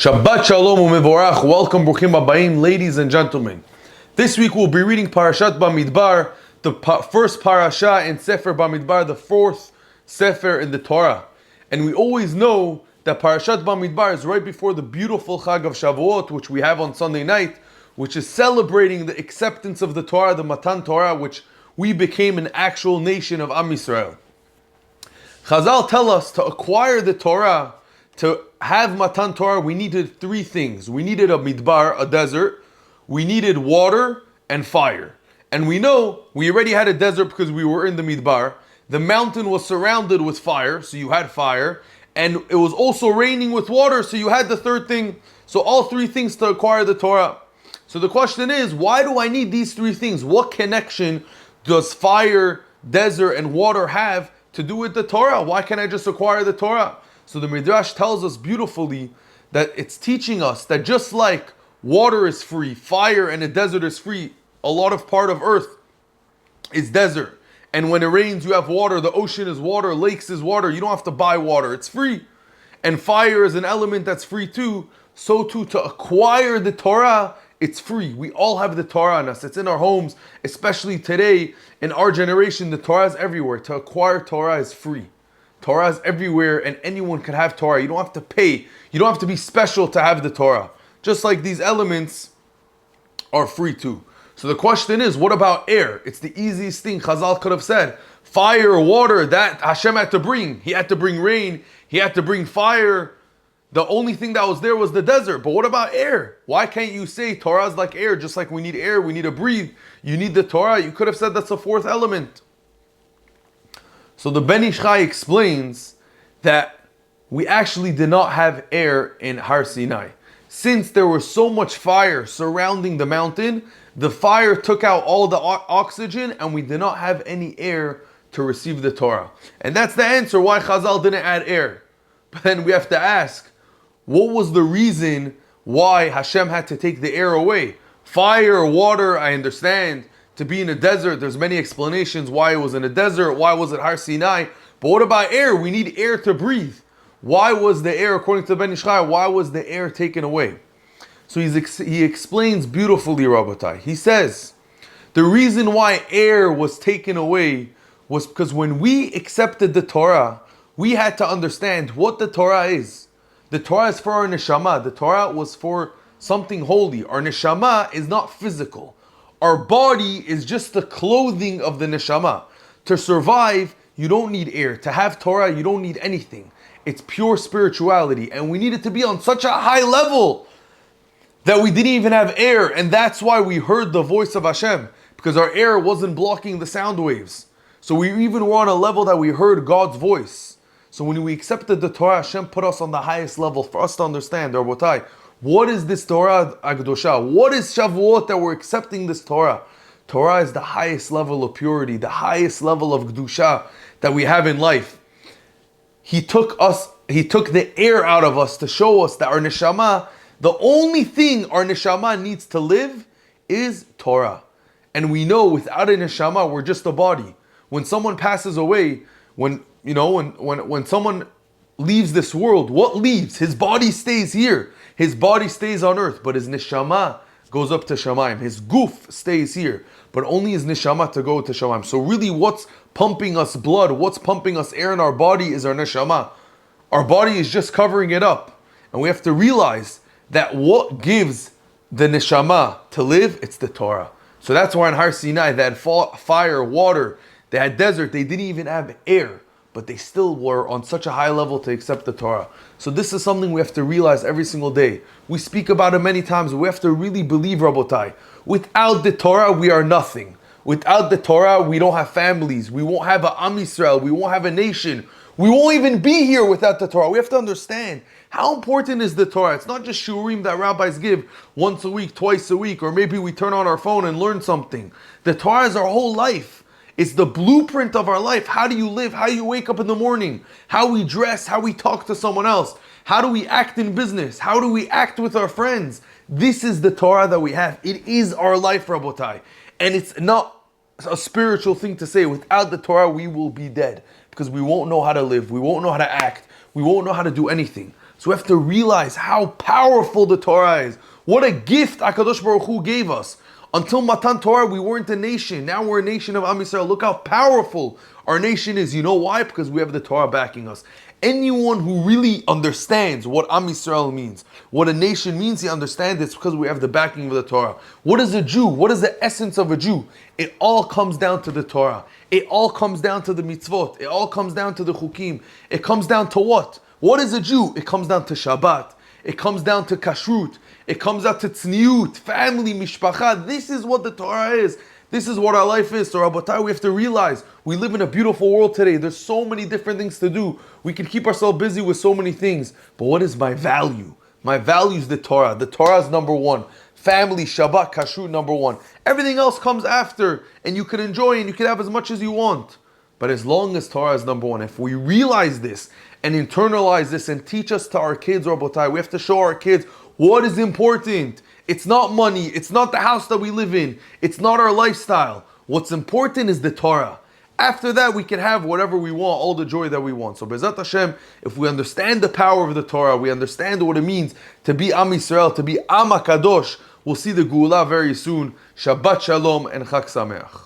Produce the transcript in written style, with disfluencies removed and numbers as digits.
Shabbat Shalom u'mevorach. Welcome, Bruchim Habayim, ladies and gentlemen. This week we'll be reading Parashat Bamidbar, the first parasha in Sefer Bamidbar, the fourth Sefer in the Torah. And we always know that Parashat Bamidbar is right before the beautiful Chag of Shavuot, which we have on Sunday night, which is celebrating the acceptance of the Torah, the Matan Torah, which we became an actual nation of Am Yisrael. Chazal tell us to acquire the Torah, to have Matan Torah, we needed three things. We needed a midbar, a desert. We needed water and fire. And we know we already had a desert because we were in the midbar. The mountain was surrounded with fire, so you had fire. And it was also raining with water, so you had the third thing. So all three things to acquire the Torah. So the question is, why do I need these three things? What connection does fire, desert, and water have to do with the Torah? Why can't I just acquire the Torah? So the Midrash tells us beautifully that it's teaching us that just like water is free, fire and a desert is free, a lot of part of earth is desert. And when it rains, you have water, the ocean is water, lakes is water, you don't have to buy water, it's free. And fire is an element that's free too. So too, to acquire the Torah, it's free. We all have the Torah in us. It's in our homes, especially today, in our generation, the Torah is everywhere. To acquire Torah is free. Torah is everywhere and anyone can have Torah. You don't have to pay. You don't have to be special to have the Torah. Just like these elements are free too. So the question is, what about air? It's the easiest thing Chazal could have said. Fire, water, that Hashem had to bring. He had to bring rain. He had to bring fire. The only thing that was there was the desert. But what about air? Why can't you say Torah is like air? Just like we need air, we need to breathe. You need the Torah. You could have said that's the fourth element. So the Ben Ish Chai explains that we actually did not have air in Har Sinai. Since there was so much fire surrounding the mountain, the fire took out all the oxygen and we did not have any air to receive the Torah. And that's the answer why Chazal didn't add air. But then we have to ask, what was the reason why Hashem had to take the air away? Fire, water, I understand. To be in a desert, there's many explanations why it was in a desert, why was it Har Sinai. But what about air? We need air to breathe. Why was the air, according to Ben Ish Chai, why was the air taken away? So he explains beautifully, Rabbatai. He says, the reason why air was taken away was because when we accepted the Torah, we had to understand what the Torah is. The Torah is for our neshama. The Torah was for something holy. Our neshama is not physical. Our body is just the clothing of the neshama. To survive, you don't need air. To have Torah, you don't need anything. It's pure spirituality. And we need it to be on such a high level that we didn't even have air. And that's why we heard the voice of Hashem. Because our air wasn't blocking the sound waves. So we even were on a level that we heard God's voice. So when we accepted the Torah, Hashem put us on the highest level for us to understand, Rabbotai, what is this Torah Agdosha? What is Shavuot that we're accepting this Torah? Torah is the highest level of purity, the highest level of Gdusha that we have in life. He took the air out of us to show us that our neshama, the only thing our neshama needs to live is Torah. And we know without a neshama, we're just a body. When someone passes away, when someone leaves this world, what leaves? His body stays here. His body stays on earth, but his neshama goes up to Shamayim. His goof stays here, but only his neshama to go to Shamayim. So really what's pumping us blood, what's pumping us air in our body is our neshama. Our body is just covering it up. And we have to realize that what gives the neshama to live, it's the Torah. So that's why in Har Sinai they had fire, water, they had desert, they didn't even have air. But they still were on such a high level to accept the Torah. So this is something we have to realize every single day. We speak about it many times. We have to really believe, Rabbotai. Without the Torah, we are nothing. Without the Torah, we don't have families. We won't have a Am Yisrael. We won't have a nation. We won't even be here without the Torah. We have to understand how important is the Torah. It's not just shurim that rabbis give once a week, twice a week, or maybe we turn on our phone and learn something. The Torah is our whole life. It's the blueprint of our life. How do you live? How you wake up in the morning? How we dress? How we talk to someone else? How do we act in business? How do we act with our friends? This is the Torah that we have. It is our life, Rabbotai. And it's not a spiritual thing to say. Without the Torah, we will be dead. Because we won't know how to live. We won't know how to act. We won't know how to do anything. So we have to realize how powerful the Torah is. What a gift HaKadosh Baruch Hu gave us. Until Matan Torah, we weren't a nation. Now we're a nation of Am Yisrael. Look how powerful our nation is. You know why? Because we have the Torah backing us. Anyone who really understands what Am Yisrael means, what a nation means, he understands it's because we have the backing of the Torah. What is a Jew? What is the essence of a Jew? It all comes down to the Torah. It all comes down to the mitzvot. It all comes down to the chukim. It comes down to what? What is a Jew? It comes down to Shabbat. It comes down to kashrut. It comes out to tzniut, family, mishpacha. This is what the Torah is. This is what our life is. So Rabotai, we have to realize we live in a beautiful world today. There's so many different things to do. We can keep ourselves busy with so many things. But what is my value? My value is the Torah. The Torah is number one. Family, Shabbat, kashrut, number one. Everything else comes after. And you can enjoy and you can have as much as you want. But as long as Torah is number one, if we realize this and internalize this and teach us to our kids, Rabotai, we have to show our kids what is important. It's not money. It's not the house that we live in. It's not our lifestyle. What's important is the Torah. After that, we can have whatever we want, all the joy that we want. So Be'ezrat Hashem, if we understand the power of the Torah, we understand what it means to be Am Yisrael, to be Am HaKadosh, we'll see the Geula very soon. Shabbat Shalom and Chag Sameach.